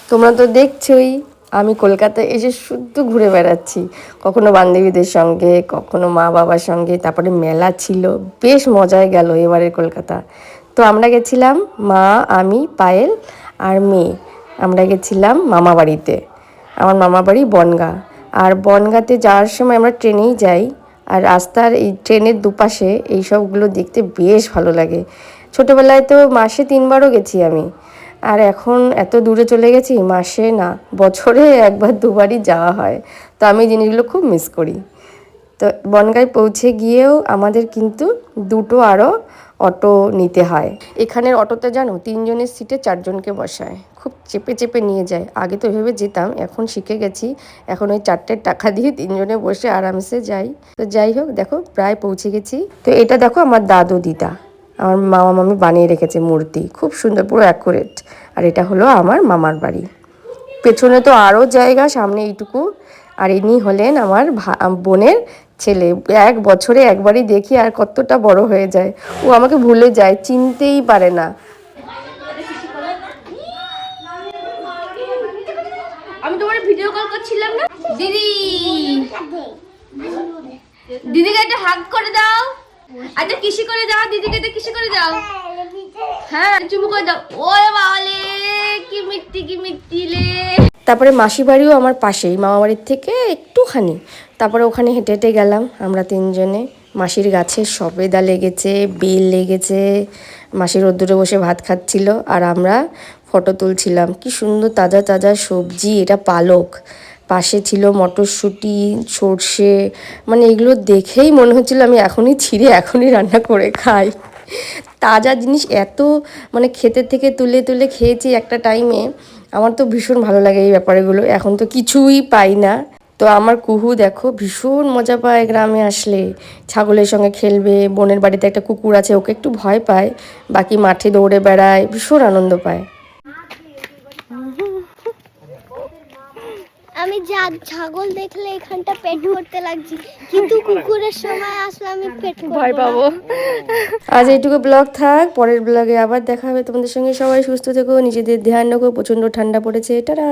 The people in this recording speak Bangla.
তোমরা তো দেখছোই আমি কলকাতায় এসে শুধু ঘুরে বেড়াচ্ছি, কখনো বান্ধবীদের সঙ্গে, কখনো মা বাবার সঙ্গে। তারপরে মেলা ছিল, বেশ মজায় গেল এবারের কলকাতা। তো আমরা গেছিলাম মা, আমি, পায়েল আর মেয়ে। আমরা গেছিলাম মামা বাড়িতে। আমার মামা বাড়ি বনগাঁ। আর বনগাঁতে যাওয়ার সময় আমরা ট্রেনেই যাই। আর রাস্তার এই ট্রেনের দুপাশে এই সবগুলো দেখতে বেশ ভালো লাগে। ছোটোবেলায় তো মাসে 3বারও গেছি আমি। আর এখন এত দূরে চলে গেছি, মাসে না বছরে 1-2বারই যাওয়া হয়। তো আমি জিনিসগুলো খুব মিস করি। তো বনগাঁয় পৌঁছে গিয়েও আমাদের কিন্তু দুটো আরও অটো নিতে হয়। এখানের অটোতে জানো 3জনের সিটে 4জনকে বসায়, খুব চেপে চেপে নিয়ে যায়। আগে তো এভাবে যেতাম, এখন শিখে গেছি। এখন ওই 4টের টাকা দিয়ে 3জনে বসে আরামসে যাই। তো যাই হোক, দেখো প্রায় পৌঁছে গেছি। তো এটা দেখো আমার দাদু দিদা, আমার মামা মামি বানিয়ে রেখেছে মূর্তি, খুব সুন্দর, পুরো অ্যাকুরেট। আর এটা হলো আমার মামার বাড়ি। পেছনে তো আরও জায়গা, সামনে এইটুকু। আর ইনি হলেন আমার বোনের ছেলে। 1 বছরে একবারই দেখি, আর কতটা বড় হয়ে যায়। ও আমাকে ভুলে যায়, চিনতেই পারে না। আমি তোমার ভিডিও কল করছিলাম না দিদি, দিদিকে একটা হাগ করে দাও, একটা কিসি করে দাও, দিদিকে একটা কিসি করে দাও, হ্যাঁ চুমু করে দাও। ওরে বাবালে, কি মিষ্টি কি মিষ্টি লে। তারপরে মাসি বাড়িও আমার পাশেই, মামা বাড়ির থেকে একটুখানি। তারপরে ওখানে হেঁটে হেঁটে গেলাম আমরা 3জনে। মাসির গাছে সবেদা লেগেছে, বেল লেগেছে। মাসির রোদ্দুরে বসে ভাত খাচ্ছিল আর আমরা ফটো তুলছিলাম। কি সুন্দর তাজা তাজা সবজি, এটা পালক। পাশে ছিল মটরশুঁটি, সর্ষে, মানে এগুলো দেখেই মনে হচ্ছিল আমি এখনই ছিঁড়ে এখনই রান্না করে খাই। তাজা জিনিস এত, মানে ক্ষেতের থেকে তুলে তুলে খেয়েছি একটা টাইমে। আমার তো ভীষণ ভালো লাগে এই ব্যাপারগুলো। এখন তো কিছুই পাই না। তো আমার কুহু দেখো ভীষণ মজা পায় গ্রামে আসলে, ছাগলের সঙ্গে খেলবে। বোনের বাড়িতে একটা কুকুর আছে, ওকে একটু ভয় পায়, বাকি মাঠে দৌড়ে বেড়ায়, ভীষণ আনন্দ পায়। আমি ছাগল দেখলে এখানটা পেট করতে লাগছি, কিন্তু কুকুরের সময় আসলে আমি পেট ভয় পাবো। আজ এইটুকু ব্লগ থাক, পরের ব্লগে আবার দেখা হবে তোমাদের সঙ্গে। সবাই সুস্থ থেকো, নিজেদের ধ্যান রাখো। প্রচণ্ড ঠান্ডা পড়েছে, টাটা।